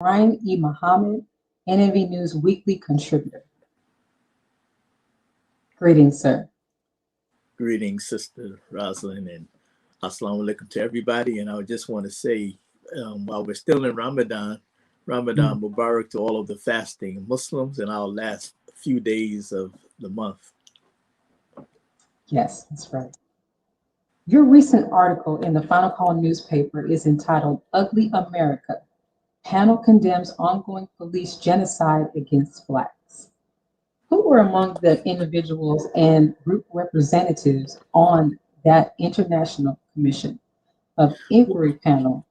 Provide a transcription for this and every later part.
Vernon Muhammad, NNV News Weekly Contributor. Greetings, sir. Greetings, Sister Rosalind, and Assalamu alaikum to everybody. And I just want to say, while we're still in Ramadan Mubarak to all of the fasting Muslims in our last few days of the month. Yes, that's right. Your recent article in the Final Call newspaper is entitled Ugly America. Panel condemns ongoing police genocide against Blacks. Who were among the individuals and group representatives on that International Commission of Inquiry panel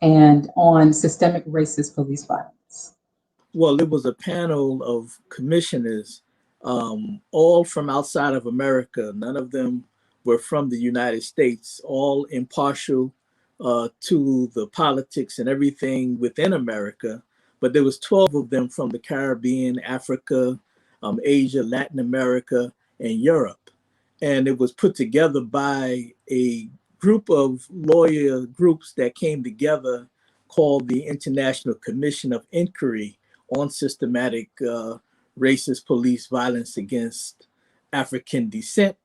and on systemic racist police violence? Well, it was a panel of commissioners, all from outside of America. None of them were from the United States, all impartial to the politics and everything within America. But there was 12 of them from the Caribbean, Africa, Asia, Latin America, and Europe. And it was put together by a group of lawyer groups that came together called the International Commission of Inquiry on Systematic Racist Police Violence Against African Descent,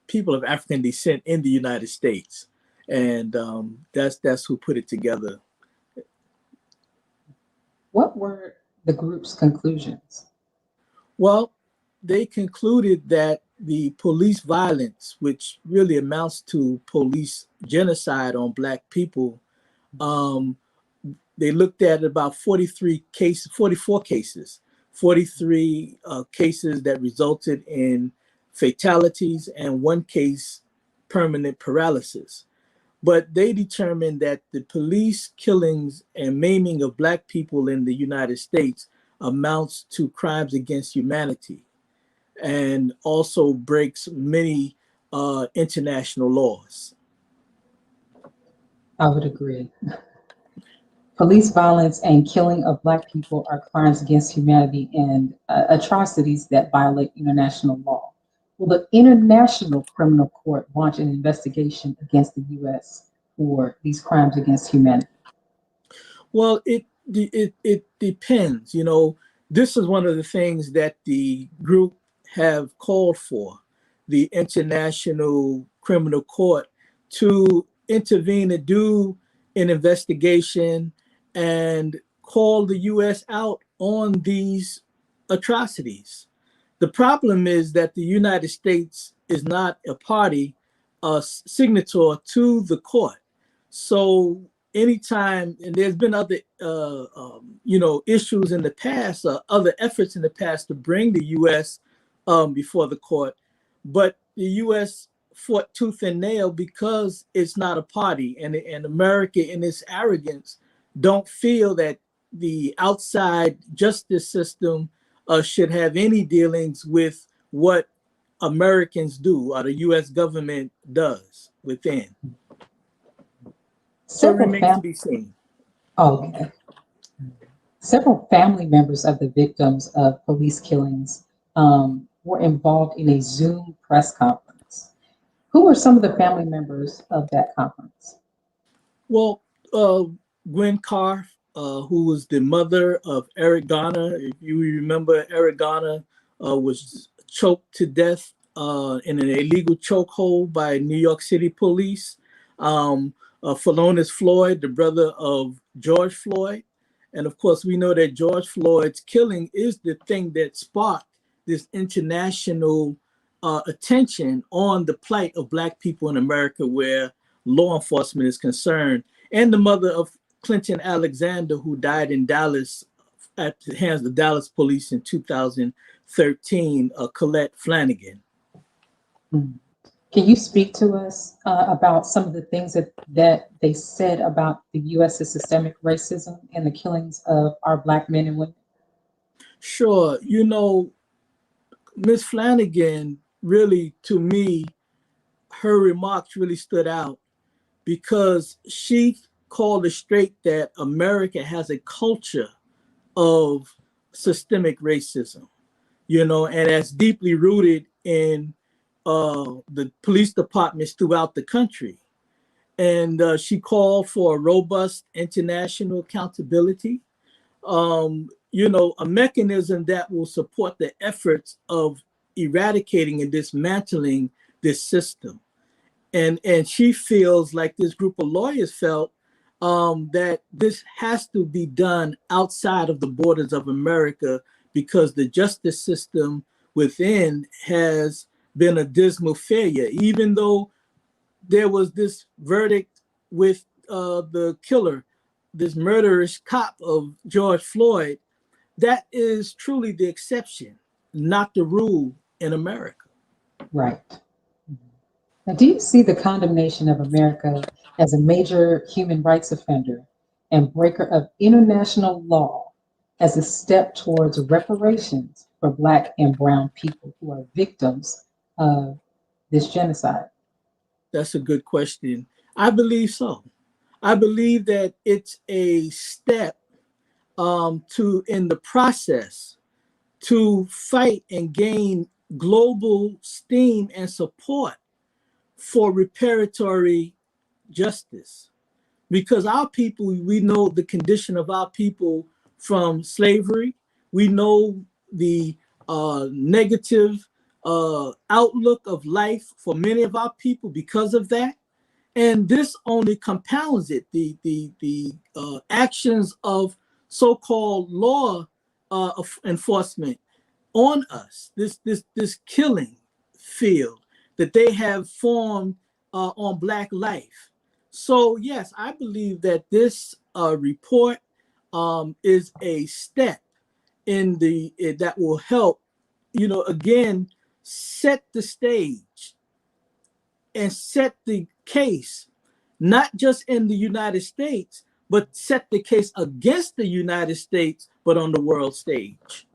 people of African descent in the United States. And that's who put it together. What were the group's conclusions? Well, they concluded that the police violence, which really amounts to police genocide on Black people, they looked at about 44 cases that resulted in fatalities and one case permanent paralysis. But they determined that the police killings and maiming of Black people in the United States amounts to crimes against humanity and also breaks many international laws. I would agree. Police violence and killing of Black people are crimes against humanity and atrocities that violate international law. Will the International Criminal Court launch an investigation against the U.S. for these crimes against humanity? Well, it depends. You know, this is one of the things that the group have called for, the International Criminal Court to intervene and do an investigation and call the U.S. out on these atrocities. The problem is that the United States is not a party, a signatory to the court. So anytime, and there's been other, issues in the past, other efforts in the past to bring the U.S. Before the court, but the U.S. fought tooth and nail because it's not a party, and America, in its arrogance, don't feel that the outside justice system should have any dealings with what Americans do or the U.S. government does within. So it remains to be seen. Okay. Several family members of the victims of police killings were involved in a Zoom press conference. Who were some of the family members of that conference? Well, Gwen Carr, who was the mother of Eric Garner. If you remember, Eric Garner was choked to death in an illegal chokehold by New York City police. Philonise Floyd, the brother of George Floyd. And of course, we know that George Floyd's killing is the thing that sparked this international attention on the plight of Black people in America, where law enforcement is concerned. And the mother of Clinton Alexander, who died in Dallas at the hands of the Dallas police in 2013, Colette Flanagan. Can you speak to us about some of the things that they said about the U.S.'s systemic racism and the killings of our Black men and women? Sure. You know, Ms. Flanagan, really, to me, her remarks really stood out because she called it straight that America has a culture of systemic racism, you know, and that's deeply rooted in the police departments throughout the country. and she called for a robust international accountability. A mechanism that will support the efforts of eradicating and dismantling this system. And she feels like this group of lawyers felt that this has to be done outside of the borders of America because the justice system within has been a dismal failure. Even though there was this verdict with the killer, this murderous cop of George Floyd, that is truly the exception, not the rule in America. Right. Now, do you see the condemnation of America as a major human rights offender and breaker of international law as a step towards reparations for Black and Brown people who are victims of this genocide? That's a good question. I believe so. I believe that it's a step in the process to fight and gain global steam and support for reparatory justice. Because our people, we know the condition of our people from slavery. We know the negative outlook of life for many of our people because of that. And this only compounds it. The actions of so-called law enforcement on us, this killing field that they have formed on Black life. So yes, I believe that this report is a step in that will help, again, set the stage and set the case, not just in the United States, but set the case against the United States, but on the world stage.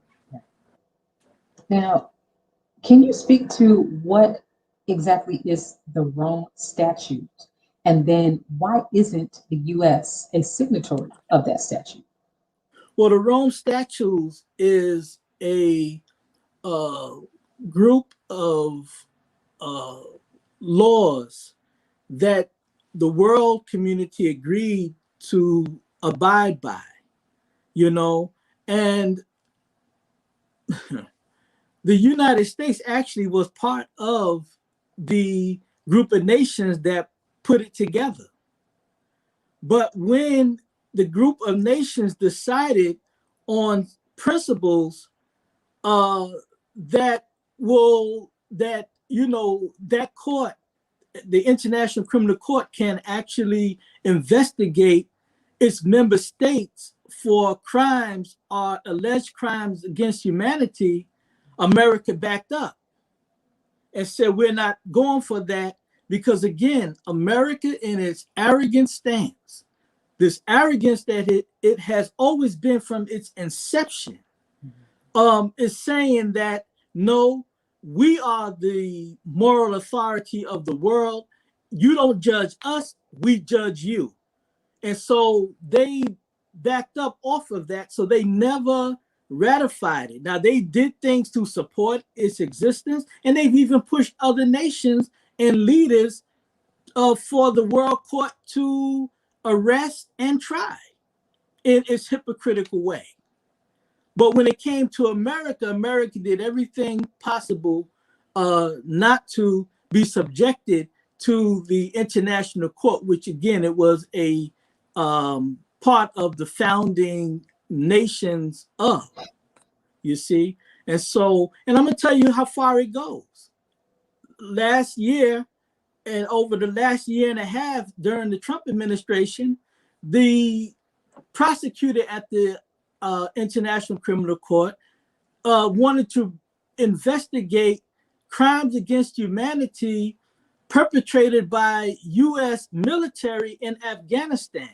Now, can you speak to what exactly is the Rome Statute? And then why isn't the US a signatory of that statute? Well, the Rome Statute is a group of laws that the world community agreed to abide by, and the United States actually was part of the group of nations that put it together. But when the group of nations decided on principles that court, the International Criminal Court, can actually investigate its member states for crimes or alleged crimes against humanity, America backed up and said, we're not going for that because, again, America in its arrogant stance, this arrogance that it has always been from its inception, is saying that, no, we are the moral authority of the world. You don't judge us, we judge you. And so they backed up off of that. So they never ratified it. Now, they did things to support its existence, and they've even pushed other nations and leaders for the World Court to arrest and try in its hypocritical way. But when it came to America, America did everything possible not to be subjected to the International Court, which, again, it was a part of the founding nations of, you see. And so, and I'm going to tell you how far it goes. Last year, and over the last year and a half during the Trump administration, the prosecutor at the International Criminal Court wanted to investigate crimes against humanity perpetrated by U.S. military in Afghanistan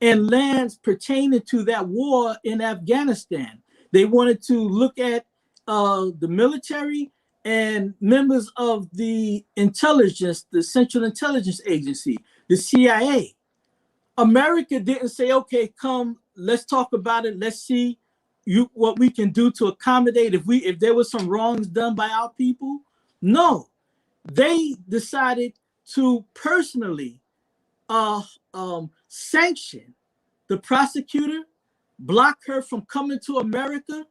and lands pertaining to that war in Afghanistan. They wanted to look at the military and members of the intelligence, the Central Intelligence Agency, the CIA. America didn't say, okay, come, let's talk about it. Let's see what we can do to accommodate if there was some wrongs done by our people. No, they decided to personally sanction the prosecutor, block her from coming to America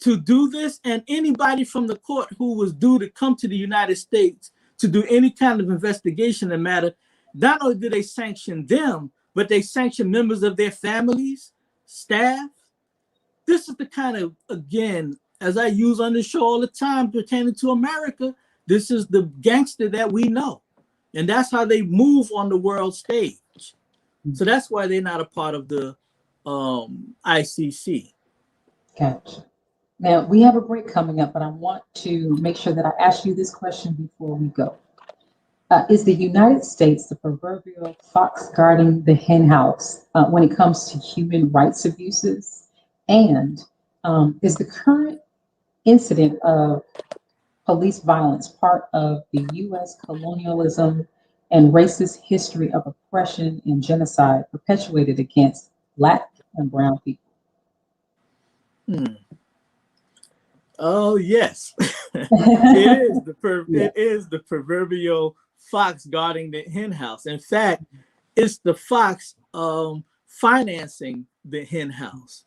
to do this, and anybody from the court who was due to come to the United States to do any kind of investigation in the matter. Not only did they sanction them, but they sanctioned members of their families, staff. This is the kind of, again, as I use on the show all the time pertaining to America, this is the gangster that we know. And that's how they move on the world stage. So that's why they're not a part of the ICC. Gotcha. Now, we have a break coming up, but I want to make sure that I ask you this question before we go. Is the United States the proverbial fox guarding the hen house when it comes to human rights abuses? And is the current incident of police violence part of the U.S. colonialism and racist history of oppression and genocide perpetuated against Black and brown people? Oh, yes. It is the proverbial fox guarding the hen house. In fact, it's the fox financing the hen house.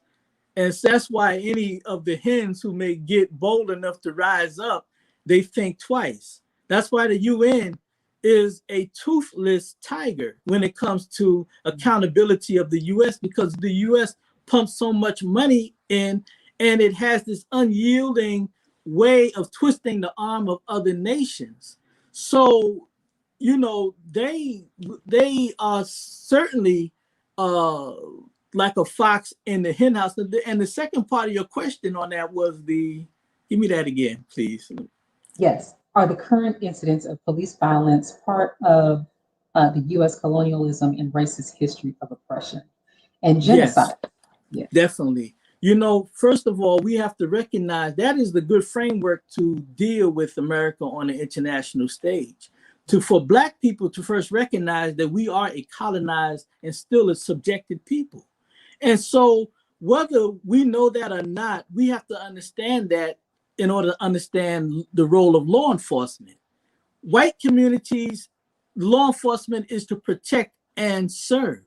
And so that's why any of the hens who may get bold enough to rise up, they think twice. That's why the UN is a toothless tiger when it comes to accountability of the US, because the US pumps so much money in, and it has this unyielding way of twisting the arm of other nations. So, you know, they are certainly like a fox in the hen house. And the second part of your question on that was give me that again, please. Yes. Are the current incidents of police violence part of the U.S. colonialism and racist history of oppression and genocide? Yes, definitely. You know, first of all, we have to recognize that is the good framework to deal with America on the international stage. For Black people to first recognize that we are a colonized and still a subjected people. And so whether we know that or not, we have to understand that in order to understand the role of law enforcement. White communities, law enforcement is to protect and serve.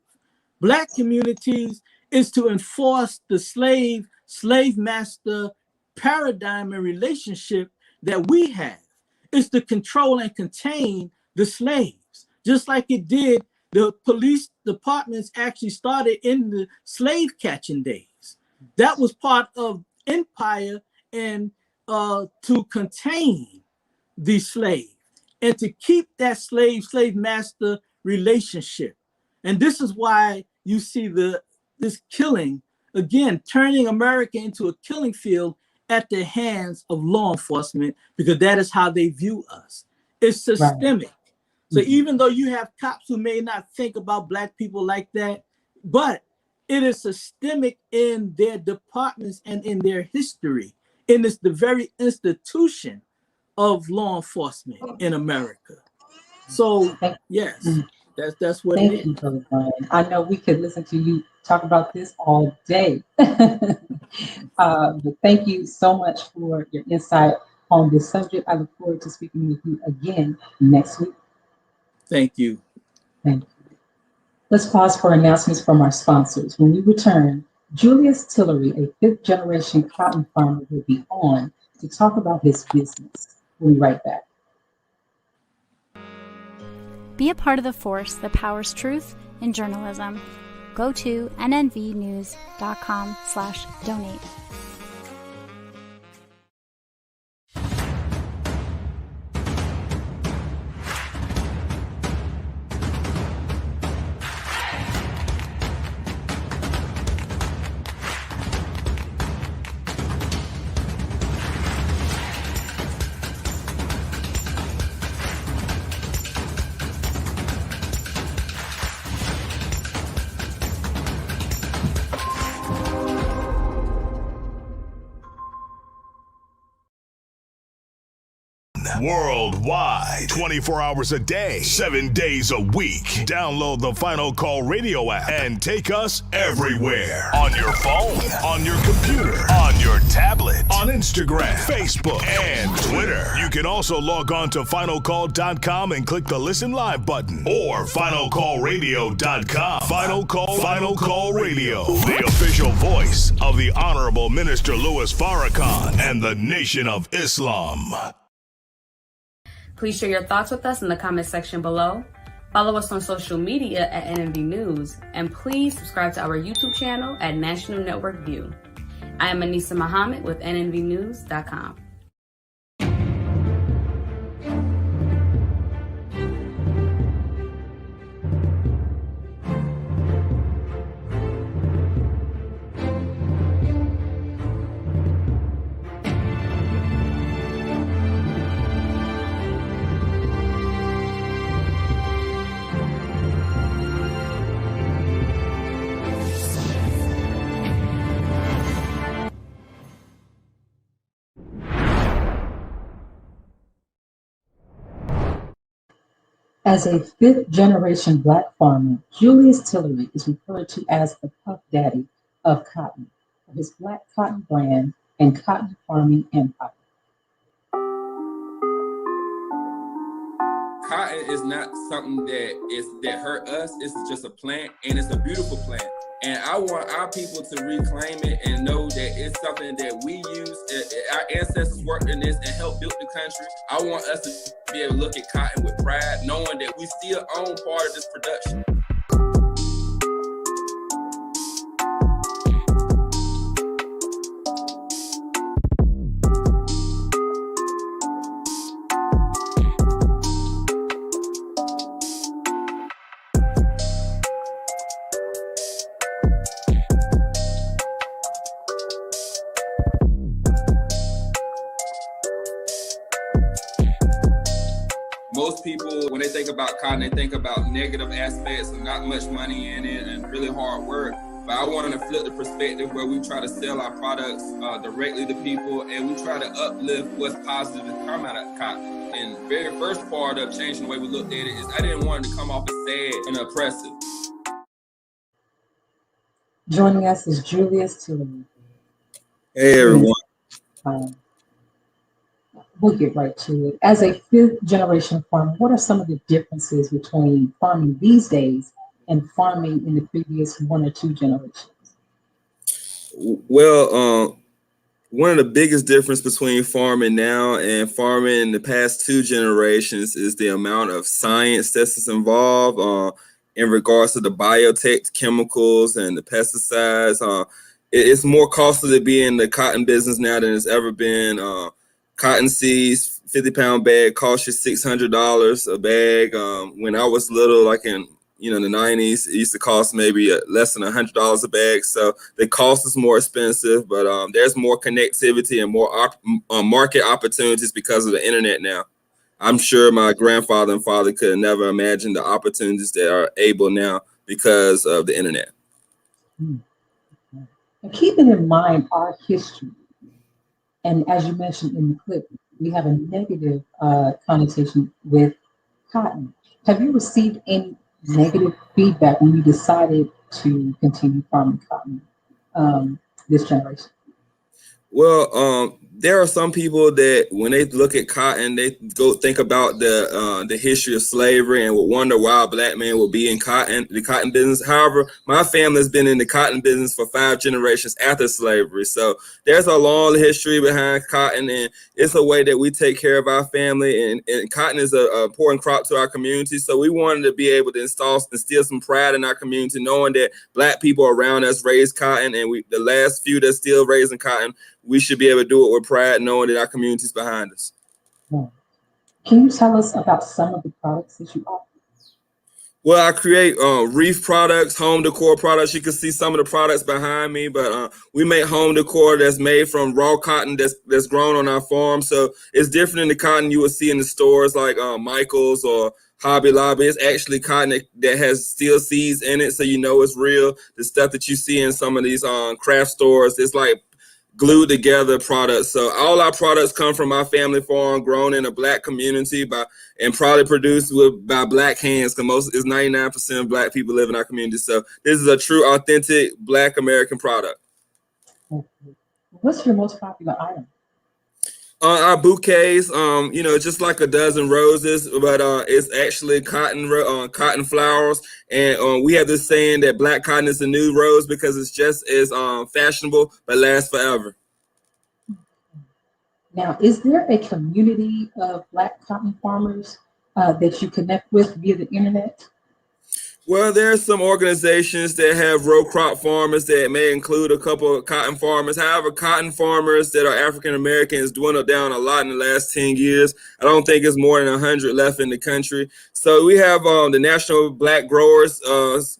Black communities is to enforce the slave master paradigm and relationship that we have. It's to control and contain the slaves, just like it did. The police departments actually started in the slave catching days. That was part of empire and to contain the slave and to keep that slave master relationship. And this is why you see this killing, again, turning America into a killing field at the hands of law enforcement, because that is how they view us. It's systemic. Right. So even though you have cops who may not think about Black people like that, but it is systemic in their departments and in their history. And it's the very institution of law enforcement in America. So yes, that's what it is. Thank you, Brother. I know we could listen to you talk about this all day. But thank you so much for your insight on this subject. I look forward to speaking with you again next week. Thank you. Thank you. Let's pause for announcements from our sponsors. When we return, Julius Tillery, a fifth-generation cotton farmer, will be on to talk about his business. We'll be right back. Be a part of the force that powers truth in journalism. Go to nnvnews.com/donate. Worldwide, 24 hours a day, 7 days a week. Download the Final Call radio app and take us everywhere. On your phone, on your computer, on your tablet, on Instagram, Facebook, and Twitter. You can also log on to finalcall.com and click the listen live button, or finalcallradio.com. Final Call Radio, the official voice of the Honorable Minister Louis Farrakhan and the Nation of Islam. Please share your thoughts with us in the comment section below. Follow us on social media at NNV News, and please subscribe to our YouTube channel at National Network View. I am Anissa Muhammad with NNVnews.com. As a fifth-generation Black farmer, Julius Tillery is referred to as the Puff Daddy of cotton for his Black cotton brand and cotton farming empire. Cotton is not something that hurt us. It's just a plant, and it's a beautiful plant. And I want our people to reclaim it and know that it's something that we use. Our ancestors worked in this and helped build the country. I want us to be able to look at cotton with pride, knowing that we still own part of this production. Most people, when they think about cotton, they think about negative aspects and not much money in it and really hard work. But I wanted to flip the perspective where we try to sell our products directly to people, and we try to uplift what's positive to come out of cotton. And the very first part of changing the way we looked at it is I didn't want it to come off as sad and oppressive. Joining us is Julius Tillery. Hey, everyone. We'll get right to it. As a fifth-generation farmer, what are some of the differences between farming these days and farming in the previous one or two generations? Well, one of the biggest difference between farming now and farming in the past two generations is the amount of science that's involved in regards to the biotech chemicals and the pesticides. It's more costly to be in the cotton business now than it's ever been. Cotton seeds, 50-pound bag cost you $600 a bag. When I was little, like in the 90s, it used to cost maybe less than $100 a bag. So the cost is more expensive, but there's more connectivity and more market opportunities because of the internet now. I'm sure my grandfather and father could never imagine the opportunities that are able now because of the internet. And keeping in mind our history, and as you mentioned in the clip, we have a negative connotation with cotton. Have you received any negative feedback when you decided to continue farming cotton this generation? Well, there are some people that when they look at cotton, they go think about the history of slavery and will wonder why a Black man will be in the cotton business. However, my family has been in the cotton business for 5 generations after slavery. So there's a long history behind cotton, and it's a way that we take care of our family. And cotton is an important crop to our community. So we wanted to be able to instill some pride in our community, knowing that Black people around us raise cotton, and the last few that's still raising cotton, we should be able to do it with pride, knowing that our community is behind us. Can you tell us about some of the products that you offer? Well, I create wreath products, home decor products. You can see some of the products behind me, but we make home decor that's made from raw cotton that's grown on our farm. So it's different than the cotton you would see in the stores like Michael's or Hobby Lobby. It's actually cotton that has steel seeds in it, so you know it's real. The stuff that you see in some of these craft stores, it's like glued together products. So all our products come from our family farm, grown in a Black community and probably produced by Black hands, because it's 99% of Black people live in our community. So this is a true, authentic Black American product. Okay. What's your most popular item? Our bouquets, just like a dozen roses, but it's actually cotton flowers. And we have this saying that black cotton is the new rose because it's just as fashionable but lasts forever. Now, is there a community of Black cotton farmers that you connect with via the internet? Well, there are some organizations that have row crop farmers that may include a couple of cotton farmers. However, cotton farmers that are African Americans dwindled down a lot in the last 10 years. I don't think it's more than 100 left in the country. So we have the National Black Growers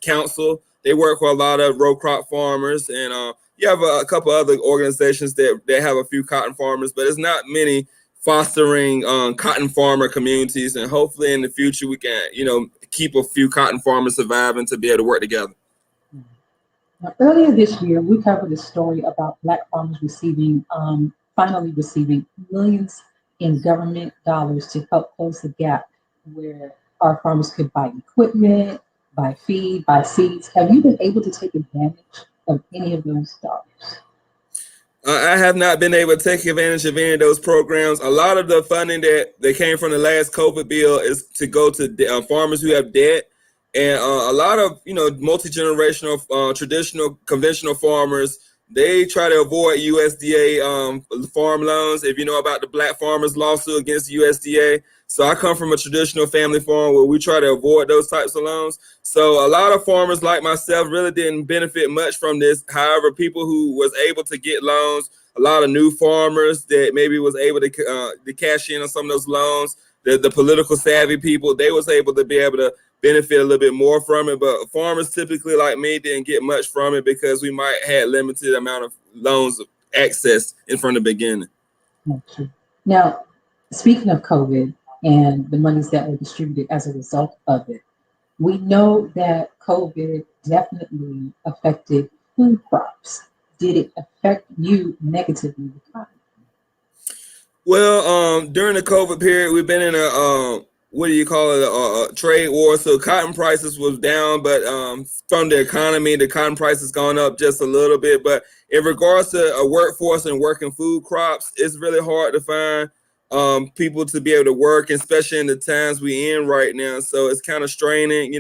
Council. They work with a lot of row crop farmers. And you have a couple other organizations that have a few cotton farmers, but it's not many fostering cotton farmer communities. And hopefully in the future we can, keep a few cotton farmers surviving to be able to work together. Now, earlier this year, we covered a story about Black farmers finally receiving millions in government dollars to help close the gap where our farmers could buy equipment, buy feed, buy seeds. Have you been able to take advantage of any of those dollars? I have not been able to take advantage of any of those programs. A lot of the funding that came from the last COVID bill is to go to farmers who have debt. And a lot of, multi-generational, traditional, conventional farmers, they try to avoid USDA farm loans. If you know about the Black farmers lawsuit against USDA. So I come from a traditional family farm where we try to avoid those types of loans. So a lot of farmers like myself really didn't benefit much from this. However, people who was able to get loans, a lot of new farmers that maybe was able to cash in on some of those loans, the political savvy people, they was able to be able to benefit a little bit more from it. But farmers typically like me didn't get much from it because we might had limited amount of loans access from the beginning. Okay. Now, speaking of COVID and the monies that were distributed as a result of it, we know that COVID definitely affected food crops. Did it affect you negatively with cotton? Well, during the COVID period, we've been in a trade war. So cotton prices was down, but from the economy, the cotton price has gone up just a little bit. But in regards to a workforce and working food crops, it's really hard to find people to be able to work, especially in the times we in right now. So it's kind of straining,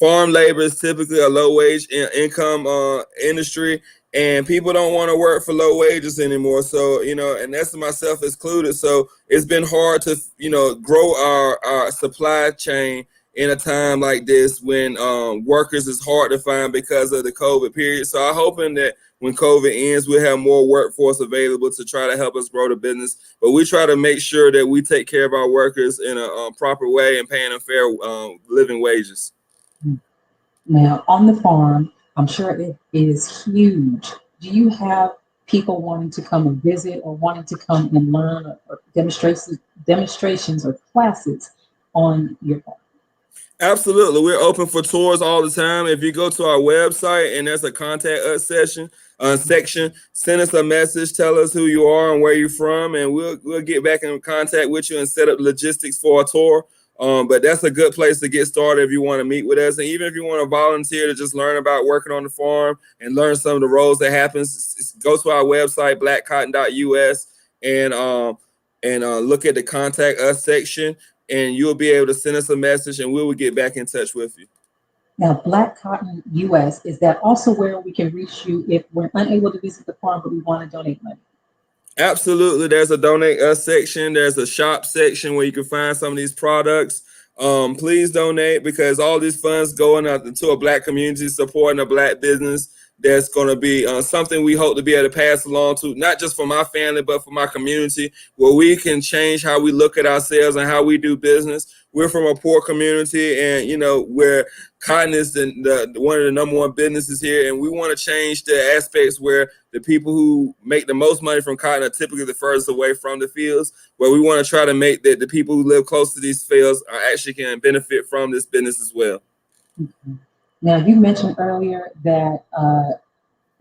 farm labor is typically a low wage income industry, and people don't want to work for low wages anymore. So, and that's myself excluded. So it's been hard to, grow our supply chain in a time like this when workers is hard to find because of the COVID period. So I'm hoping that when COVID ends, we'll have more workforce available to try to help us grow the business. But we try to make sure that we take care of our workers in a proper way and paying them fair living wages. Now, on the farm, I'm sure it is huge. Do you have people wanting to come and visit or wanting to come and learn or demonstrations or classes on your farm? Absolutely. We're open for tours all the time. If you go to our website and there's a contact us section, send us a message, tell us who you are and where you're from, and we'll get back in contact with you and set up logistics for a tour. But that's a good place to get started if you want to meet with us. And even if you want to volunteer to just learn about working on the farm and learn some of the roles that happens, go to our website, blackcotton.us, and look at the contact us section, and you'll be able to send us a message and we will get back in touch with you. Now, Black Cotton US, is that also where we can reach you if we're unable to visit the farm, but we want to donate money? Absolutely. There's a donate us section. There's a shop section where you can find some of these products. Please donate, because all these funds going out to a Black community supporting a Black business. That's going to be something we hope to be able to pass along to, not just for my family, but for my community, where we can change how we look at ourselves and how we do business. We're from a poor community, and, where cotton is one of the number one businesses here. And we want to change the aspects where the people who make the most money from cotton are typically the furthest away from the fields, where we want to try to make that the people who live close to these fields are actually can benefit from this business as well. Mm-hmm. Now, you mentioned earlier that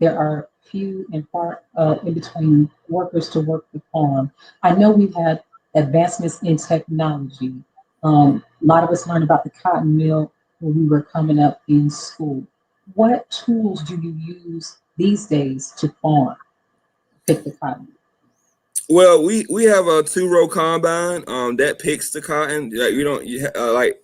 there are few and far in between workers to work the farm. I know we've had advancements in technology. A lot of us learned about the cotton mill when we were coming up in school. What tools do you use these days to farm, pick the cotton? Well, we have a 2-row combine that picks the cotton. Like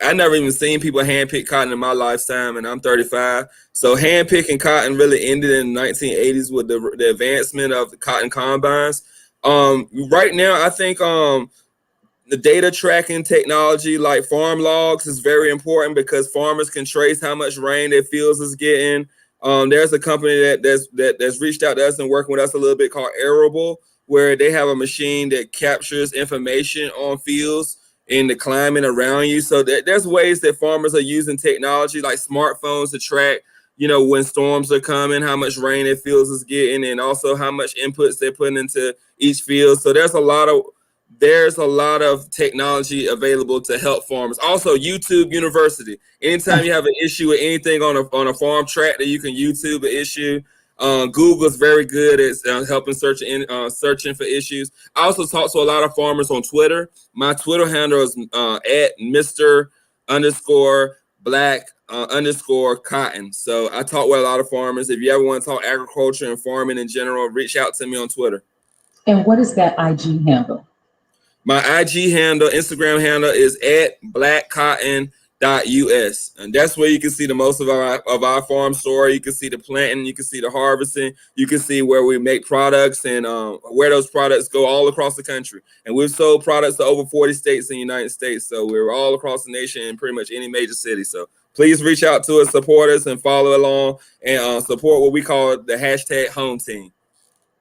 I never even seen people hand pick cotton in my lifetime, and I'm 35. So hand picking cotton really ended in the 1980s with the advancement of the cotton combines. Right now, I think the data tracking technology like farm logs is very important because farmers can trace how much rain their fields is getting. There's a company that's reached out to us and working with us a little bit called Arable, where they have a machine that captures information on fields and the climate around you. So there's ways that farmers are using technology like smartphones to track, when storms are coming, how much rain their fields is getting, and also how much inputs they're putting into each field. So there's a lot of technology available to help farmers. Also, YouTube University. Anytime you have an issue with anything on a farm tractor, you can YouTube an issue. Google is very good at helping searching for issues. I also talk to a lot of farmers on Twitter. My Twitter handle is at Mr_Black_Cotton. So I talk with a lot of farmers. If you ever want to talk agriculture and farming in general, reach out to me on Twitter. And what is that IG handle? My Instagram handle is at blackcotton.us, and that's where you can see the most of our farm story. You can see the planting, you can see the harvesting, you can see where we make products and where those products go all across the country. And we've sold products to over 40 states in the United States, so we're all across the nation in pretty much any major city. So please reach out to us, support us, and follow along and support what we call the #Home Team.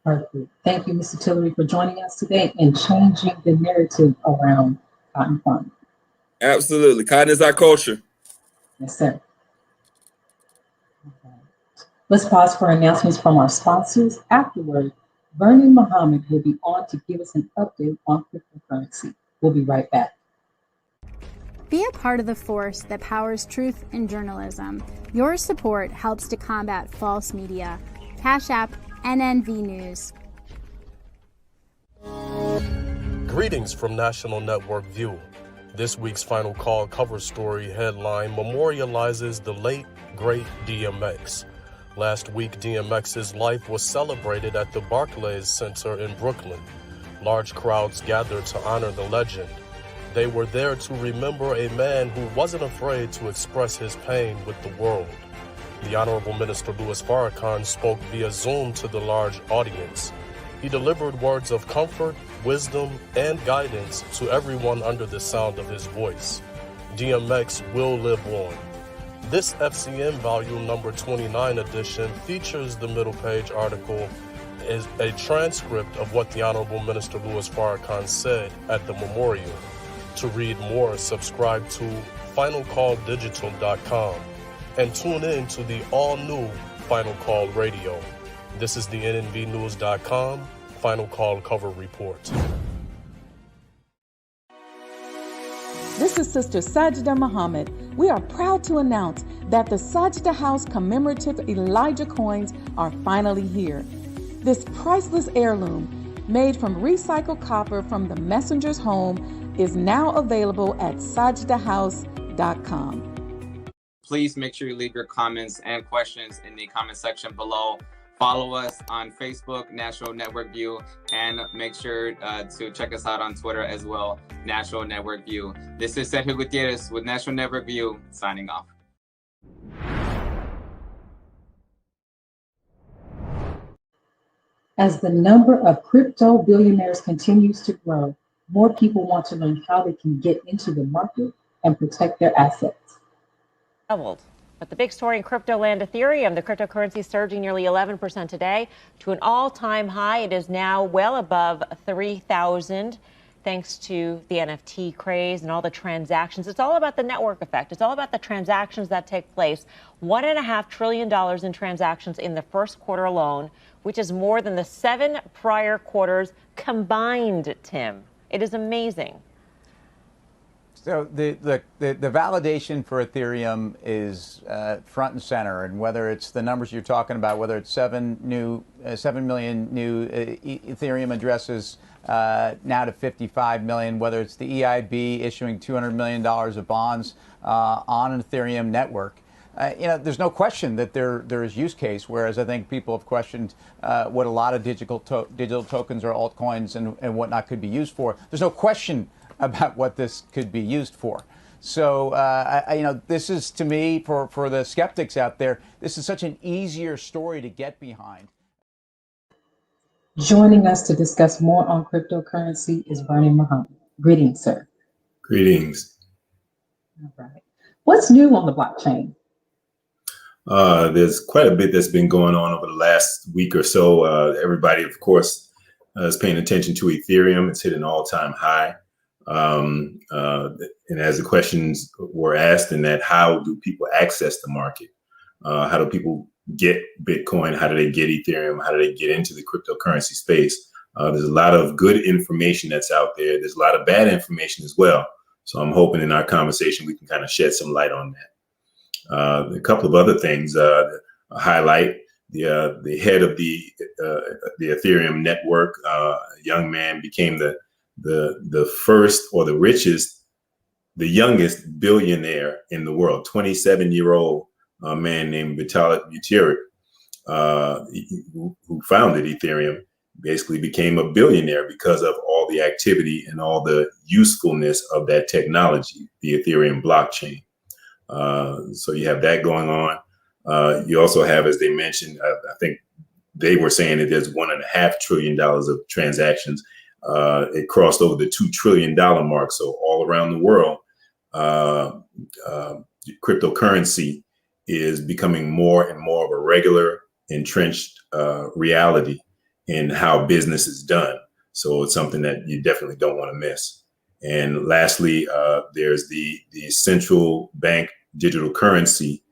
Perfect. Thank you, Mr. Tillery, for joining us today and changing the narrative around cotton farming. Absolutely. Cotton is our culture. Yes, sir. Okay. Let's pause for announcements from our sponsors. Afterward, Vernon Muhammad will be on to give us an update on cryptocurrency. We'll be right back. Be a part of the force that powers truth in journalism. Your support helps to combat false media. Cash App NNV News. Greetings from National Network View. This week's Final Call cover story headline memorializes the late, great DMX. Last week, DMX's life was celebrated at the Barclays Center in Brooklyn. Large crowds gathered to honor the legend. They were there to remember a man who wasn't afraid to express his pain with the world. The Honorable Minister Louis Farrakhan spoke via Zoom to the large audience. He delivered words of comfort, wisdom, and guidance to everyone under the sound of his voice. DMX will live on. This FCM volume number 29 edition features the middle page article is a transcript of what the Honorable Minister Louis Farrakhan said at the memorial. To read more, subscribe to finalcalldigital.com. and tune in to the all-new Final Call Radio. This is the NNVnews.com Final Call cover report. This is Sister Sajda Muhammad. We are proud to announce that the Sajda House commemorative Elijah coins are finally here. This priceless heirloom, made from recycled copper from the messenger's home, is now available at sajdahouse.com. Please make sure you leave your comments and questions in the comment section below. Follow us on Facebook, National Network View, and make sure to check us out on Twitter as well, National Network View. This is Sergio Gutierrez with National Network View, signing off. As the number of crypto billionaires continues to grow, more people want to learn how they can get into the market and protect their assets. But the big story in crypto land, Ethereum, the cryptocurrency surging nearly 11% today to an all-time high. It is now well above 3,000 thanks to the NFT craze and all the transactions. It's all about the network effect. It's all about the transactions that take place. $1.5 trillion in transactions in the first quarter alone, which is more than the 7 prior quarters combined, Tim. It is amazing. So the validation for Ethereum is front and center, and whether it's the numbers you're talking about, whether it's 7 million new Ethereum addresses now to 55 million, whether it's the EIB issuing $200 million of bonds on an Ethereum network, there's no question that there is use case, whereas I think people have questioned what a lot of digital tokens or altcoins and whatnot could be used for. There's no question about what this could be used for. So, this is, to me, for the skeptics out there, this is such an easier story to get behind. Joining us to discuss more on cryptocurrency is Vernon Muhammad. Greetings, sir. Greetings. All right. What's new on the blockchain? There's quite a bit that's been going on over the last week or so. Everybody, of course, is paying attention to Ethereum. It's hit an all-time high. And as the questions were asked in that, how do people access the market? How do people get Bitcoin? How do they get Ethereum? How do they get into the cryptocurrency space? There's a lot of good information that's out there. There's a lot of bad information as well. So I'm hoping in our conversation we can kind of shed some light on that. A couple of other things highlight the head of the Ethereum network. A young man became the first or the youngest billionaire in the world. 27-year-old man named Vitalik Buterin, who founded Ethereum, basically became a billionaire because of all the activity and all the usefulness of that technology, the Ethereum blockchain. So you have that going on. You also have, as they mentioned, I think they were saying that there's $1.5 trillion of transactions. It crossed over the $2 trillion mark. So all around the world, cryptocurrency is becoming more and more of a regular, entrenched reality in how business is done. So it's something that you definitely don't want to miss. And lastly, there's the central bank digital currency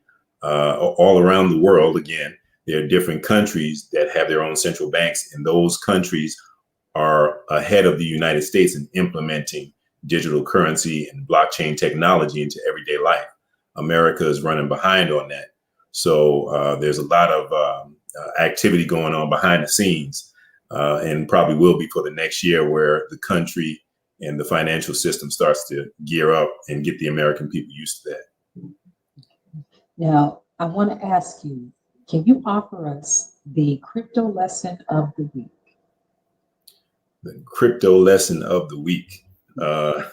all around the world. Again, there are different countries that have their own central banks, and those countries are ahead of the United States in implementing digital currency and blockchain technology into everyday life. America is running behind on that. So there's a lot of activity going on behind the scenes, and probably will be for the next year, where the country and the financial system starts to gear up and get the American people used to that. Now, I want to ask you, can you offer us the crypto lesson of the week? The crypto lesson of the week. Let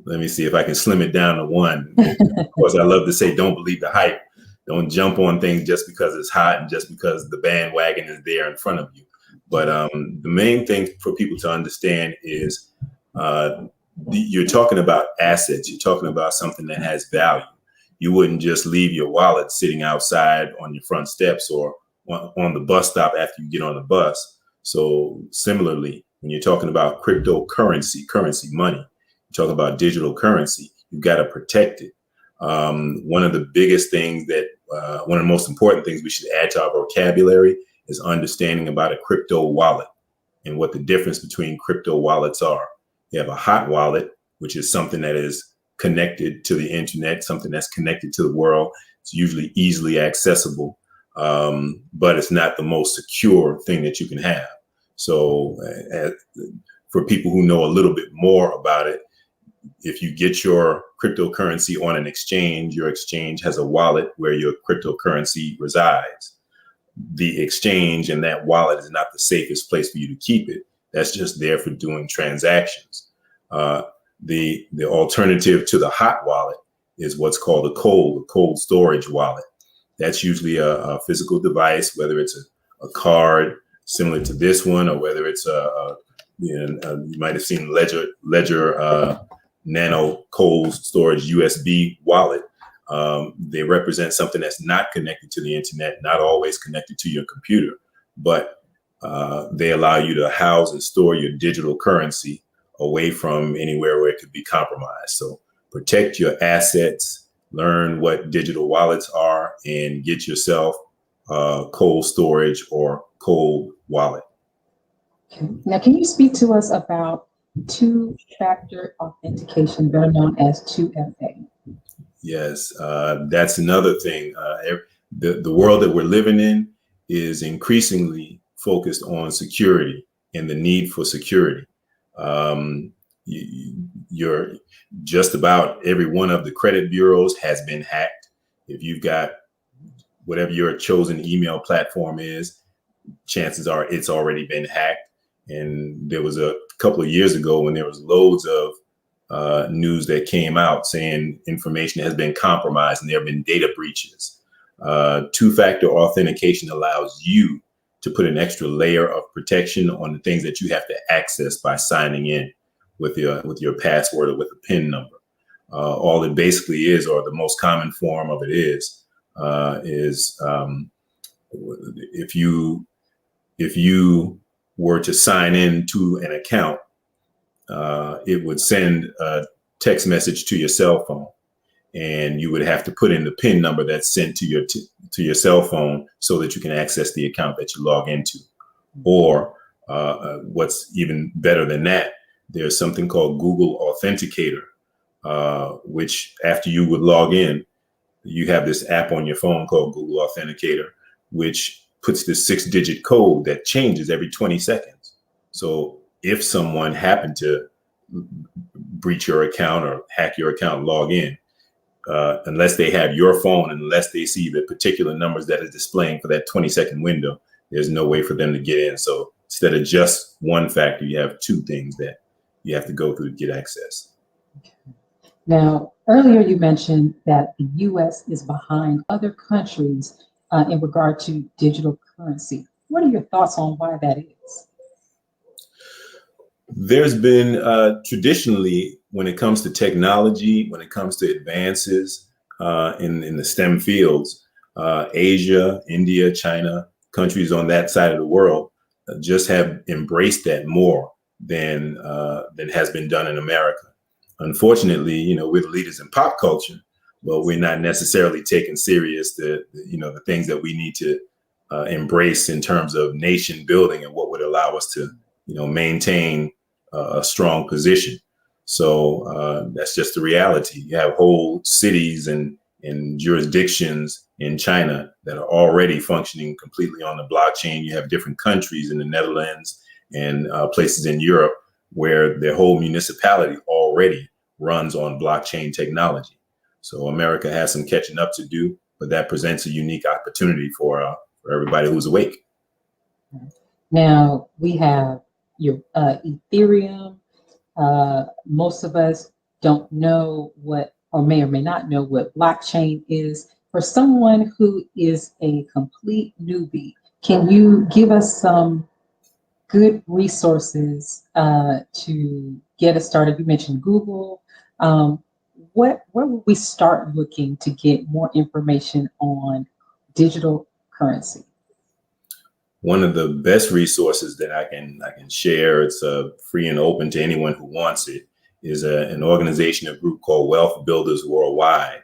me see if I can slim it down to one. Of course, I love to say, don't believe the hype. Don't jump on things just because it's hot and just because the bandwagon is there in front of you. But the main thing for people to understand is you're talking about assets. You're talking about something that has value. You wouldn't just leave your wallet sitting outside on your front steps or on the bus stop after you get on the bus. So similarly, when you're talking about cryptocurrency, currency, money, you're talking about digital currency, you've got to protect it. One of the biggest things one of the most important things we should add to our vocabulary is understanding about a crypto wallet and what the difference between crypto wallets are. You have a hot wallet, which is something that is connected to the internet, something that's connected to the world. It's usually easily accessible, but it's not the most secure thing that you can have. So for people who know a little bit more about it, if you get your cryptocurrency on an exchange, your exchange has a wallet where your cryptocurrency resides. The exchange and that wallet is not the safest place for you to keep it. That's just there for doing transactions. The alternative to the hot wallet is what's called a cold storage wallet. That's usually a physical device, whether it's a card similar to this one, or whether it's you might have seen Ledger Nano cold storage USB wallet. They represent something that's not connected to the internet, not always connected to your computer, but they allow you to house and store your digital currency away from anywhere where it could be compromised. So protect your assets, learn what digital wallets are, and get yourself cold storage or cold wallet. Okay. Now, can you speak to us about two-factor authentication, better known as 2FA? Yes, that's another thing. The world that we're living in is increasingly focused on security and the need for security. You're just about every one of the credit bureaus has been hacked. If you've got whatever your chosen email platform is, chances are it's already been hacked. And there was a couple of years ago when there was loads of news that came out saying information has been compromised and there have been data breaches. Two-factor authentication allows you to put an extra layer of protection on the things that you have to access by signing in with your password or with a PIN number. All it basically is, or the most common form of it is if you were to sign in to an account, it would send a text message to your cell phone, and you would have to put in the PIN number that's sent to your cell phone so that you can access the account that you log into. Or what's even better than that, there's something called Google Authenticator, which after you would log in, you have this app on your phone called Google Authenticator, which puts this 6-digit code that changes every 20 seconds. So if someone happened to breach your account or hack your account and log in, unless they have your phone, unless they see the particular numbers that is displaying for that 20-second window, there's no way for them to get in. So instead of just one factor, you have two things that you have to go through to get access. Now, earlier you mentioned that the U.S. is behind other countries in regard to digital currency. What are your thoughts on why that is? There's been traditionally, when it comes to technology, when it comes to advances in the STEM fields, Asia, India, China, countries on that side of the world just have embraced that more than has been done in America. Unfortunately, we're the leaders in pop culture, but we're not necessarily taking serious the things that we need to embrace in terms of nation building and what would allow us to, maintain a strong position. So that's just the reality. You have whole cities and jurisdictions in China that are already functioning completely on the blockchain. You have different countries in the Netherlands and places in Europe where their whole municipality already runs on blockchain technology. So America has some catching up to do, but that presents a unique opportunity for everybody who's awake. Now we have your Ethereum. Most of us don't know what, or may not know what blockchain is. For someone who is a complete newbie, can you give us some good resources to get us started? You mentioned Google. Where would we start looking to get more information on digital currency? One of the best resources that I can share, it's free and open to anyone who wants it, is an organization, a group called Wealth Builders Worldwide.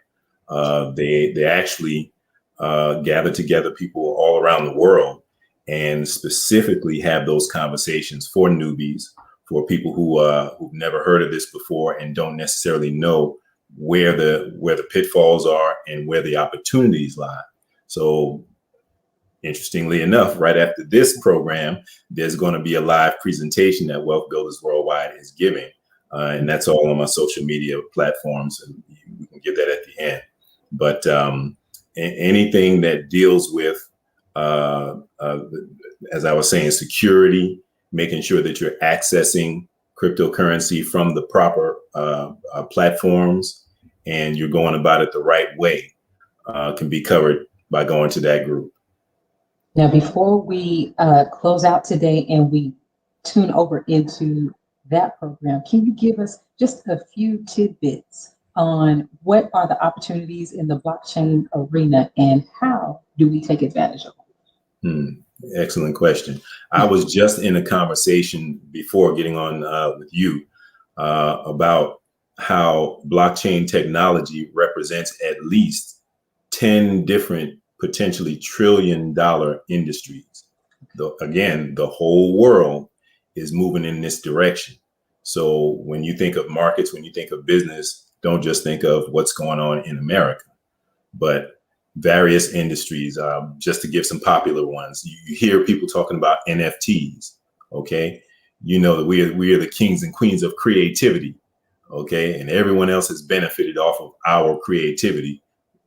They actually gather together people all around the world and specifically have those conversations for newbies, for people who've never heard of this before and don't necessarily know where the pitfalls are and where the opportunities lie. So interestingly enough, right after this program, there's going to be a live presentation that Wealth Builders Worldwide is giving. And that's all on my social media platforms. And we can give that at the end. But anything that deals with, as I was saying, security, making sure that you're accessing cryptocurrency from the proper platforms and you're going about it the right way, can be covered by going to that group. Now, before we close out today and we tune over into that program, can you give us just a few tidbits on what are the opportunities in the blockchain arena and how do we take advantage of them? Excellent question. I was just in a conversation before getting on with you about how blockchain technology represents at least 10 different potentially $1 trillion industries. Again, the whole world is moving in this direction. So when you think of markets, when you think of business, don't just think of what's going on in America, but various industries. Just to give some popular ones, you hear people talking about NFTs. Okay, that we are the kings and queens of creativity. Okay, and everyone else has benefited off of our creativity.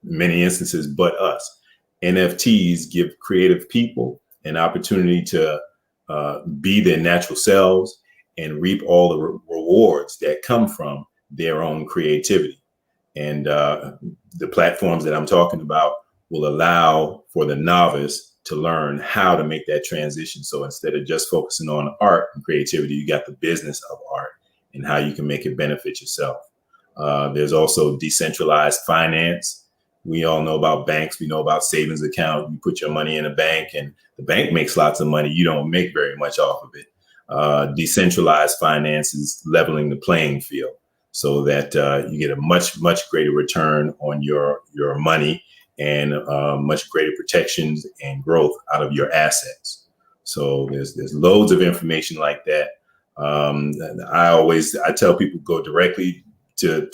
many instances, but us. NFTs give creative people an opportunity to be their natural selves and reap all the rewards that come from their own creativity. And the platforms that I'm talking about will allow for the novice to learn how to make that transition. So instead of just focusing on art and creativity, you got the business of art and how you can make it benefit yourself. There's also decentralized finance. We all know about banks. We know about savings account. You put your money in a bank and the bank makes lots of money. You don't make very much off of it. Decentralized finance is leveling the playing field so that you get a much, much greater return on your money and much greater protections and growth out of your assets. So there's loads of information like that. I tell people go directly to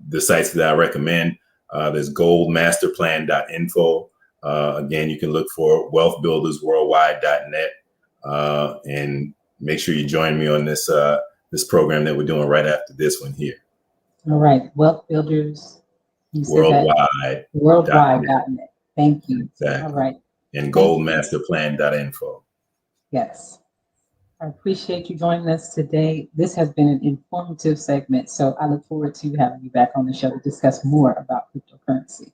the sites that I recommend. There's goldmasterplan.info. Again, you can look for wealthbuildersworldwide.net, and make sure you join me on this program that we're doing right after this one here. All right, Wealth Builders Worldwide.net. Thank you. Exactly. All right. And goldmasterplan.info. Yes. I appreciate you joining us today. This has been an informative segment, so I look forward to having you back on the show to discuss more about cryptocurrency.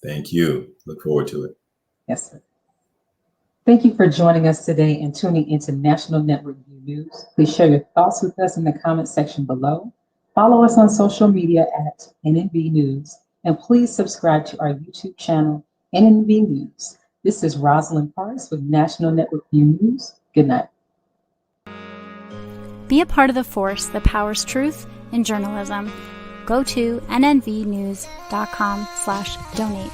Thank you. Look forward to it. Yes, sir. Thank you for joining us today and tuning into National Network View News. Please share your thoughts with us in the comment section below. Follow us on social media at NNV News, and please subscribe to our YouTube channel, NNV News. This is Rosalind Parks with National Network View News. Good night. Be a part of the force that powers truth in journalism. Go to nnvnews.com/donate.